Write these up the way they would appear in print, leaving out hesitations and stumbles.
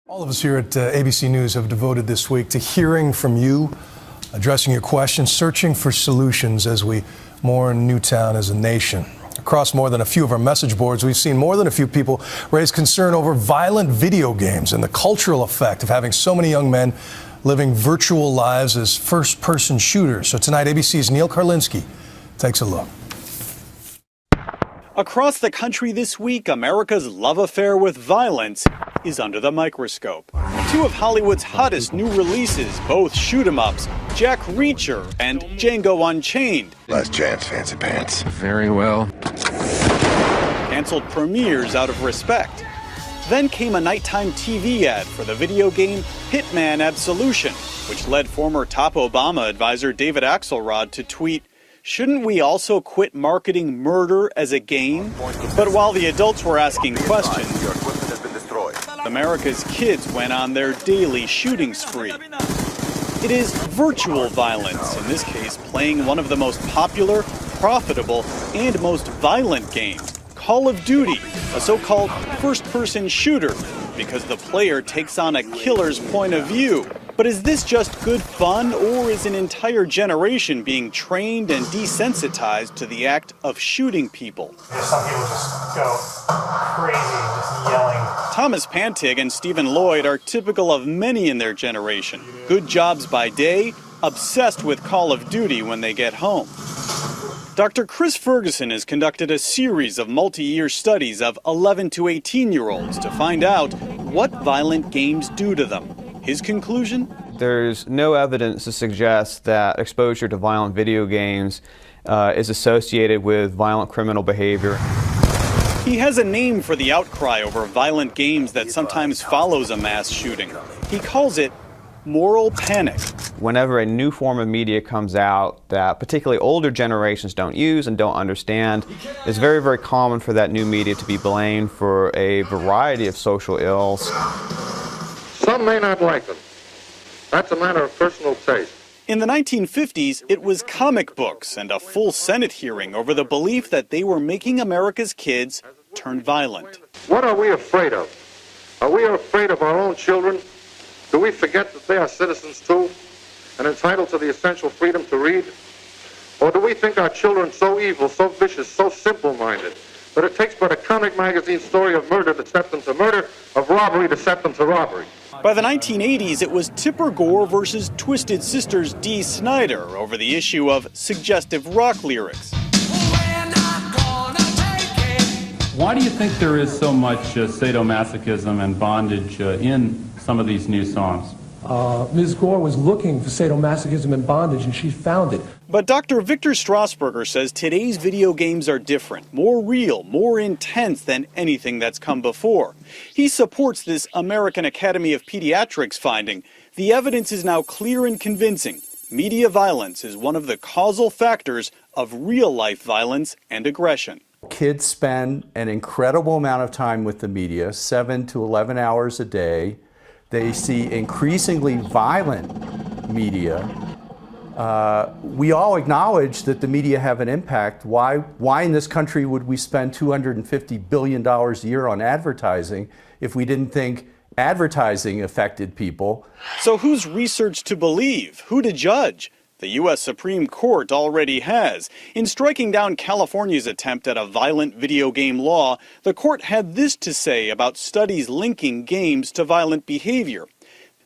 All of us here at ABC News have devoted this week to hearing from you, addressing your questions, searching for solutions as we mourn Newtown as a nation. Across more than a few of our message boards, we've seen more than a few people raise concern over violent video games and the cultural effect of having so many young men living virtual lives as first-person shooters. So tonight, ABC's Neil Karlinski takes a look. Across the country this week, America's love affair with violence is under the microscope. Two of Hollywood's hottest new releases, both shoot-'em-ups, Jack Reacher and Django Unchained. Last chance, fancy pants. Very well. Canceled premieres out of respect. Then came a nighttime TV ad for the video game Hitman Absolution, which led former top Obama advisor David Axelrod to tweet, "Shouldn't we also quit marketing murder as a game?" But while the adults were asking questions, America's kids went on their daily shooting spree. It is virtual violence, in this case playing one of the most popular, profitable, and most violent games, Call of Duty, a so-called first-person shooter, because the player takes on a killer's point of view. But is this just good fun, or is an entire generation being trained and desensitized to the act of shooting people? Some people just go crazy, just yelling. Thomas Pantig and Stephen Lloyd are typical of many in their generation. Good jobs by day, obsessed with Call of Duty when they get home. Dr. Chris Ferguson has conducted a series of multi-year studies of 11 to 18-year-olds to find out what violent games do to them. His conclusion? There's no evidence to suggest that exposure to violent video games is associated with violent criminal behavior. He has a name for the outcry over violent games that sometimes follows a mass shooting. He calls it moral panic. Whenever a new form of media comes out that particularly older generations don't use and don't understand, it's very, very common for that new media to be blamed for a variety of social ills. Some may not like them. That's a matter of personal taste. In the 1950s, it was comic books and a full Senate hearing over the belief that they were making America's kids turn violent. What are we afraid of? Are we afraid of our own children? Do we forget that they are citizens too and entitled to the essential freedom to read? Or do we think our children so evil, so vicious, so simple-minded that it takes but a comic magazine story of murder to set them to murder, of robbery to set them to robbery? By the 1980s, it was Tipper Gore versus Twisted Sister's Dee Snider over the issue of suggestive rock lyrics. Why do you think there is so much sadomasochism and bondage in some of these new songs? Ms. Gore was looking for sadomasochism and bondage, and she found it. But Dr. Victor Strasburger says today's video games are different, more real, more intense than anything that's come before. He supports this American Academy of Pediatrics finding. The evidence is now clear and convincing. Media violence is one of the causal factors of real-life violence and aggression. Kids spend an incredible amount of time with the media, 7 to 11 hours a day. They see increasingly violent media. We all acknowledge that the media have an impact. Why in this country would we spend $250 billion a year on advertising if we didn't think advertising affected people? So whose research to believe? Who to judge? The U.S. Supreme Court already has. In striking down California's attempt at a violent video game law, the court had this to say about studies linking games to violent behavior.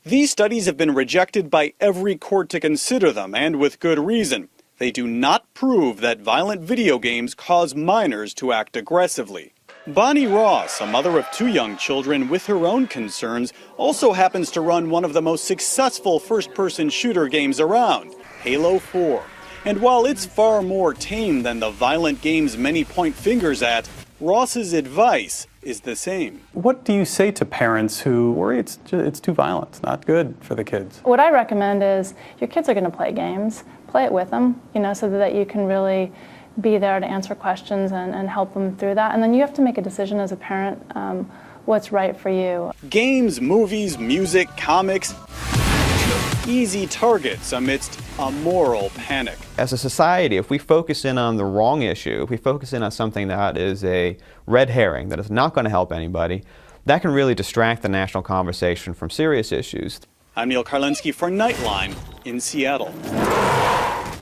These studies have been rejected by every court to consider them, and with good reason. They do not prove that violent video games cause minors to act aggressively. Bonnie Ross, a mother of 2 young children with her own concerns, also happens to run one of the most successful first-person shooter games around, Halo 4. And while it's far more tame than the violent games many point fingers at, Ross's advice is the same. What do you say to parents who worry it's too violent, it's not good for the kids? What I recommend is your kids are going to play games, play it with them, so that you can really be there to answer questions and help them through that. And then you have to make a decision as a parent what's right for you. Games, movies, music, comics, easy targets amidst a moral panic. As a society, if we focus in on the wrong issue, if we focus in on something that is a red herring, that is not going to help anybody, that can really distract the national conversation from serious issues. I'm Neil Karlinski for Nightline in Seattle.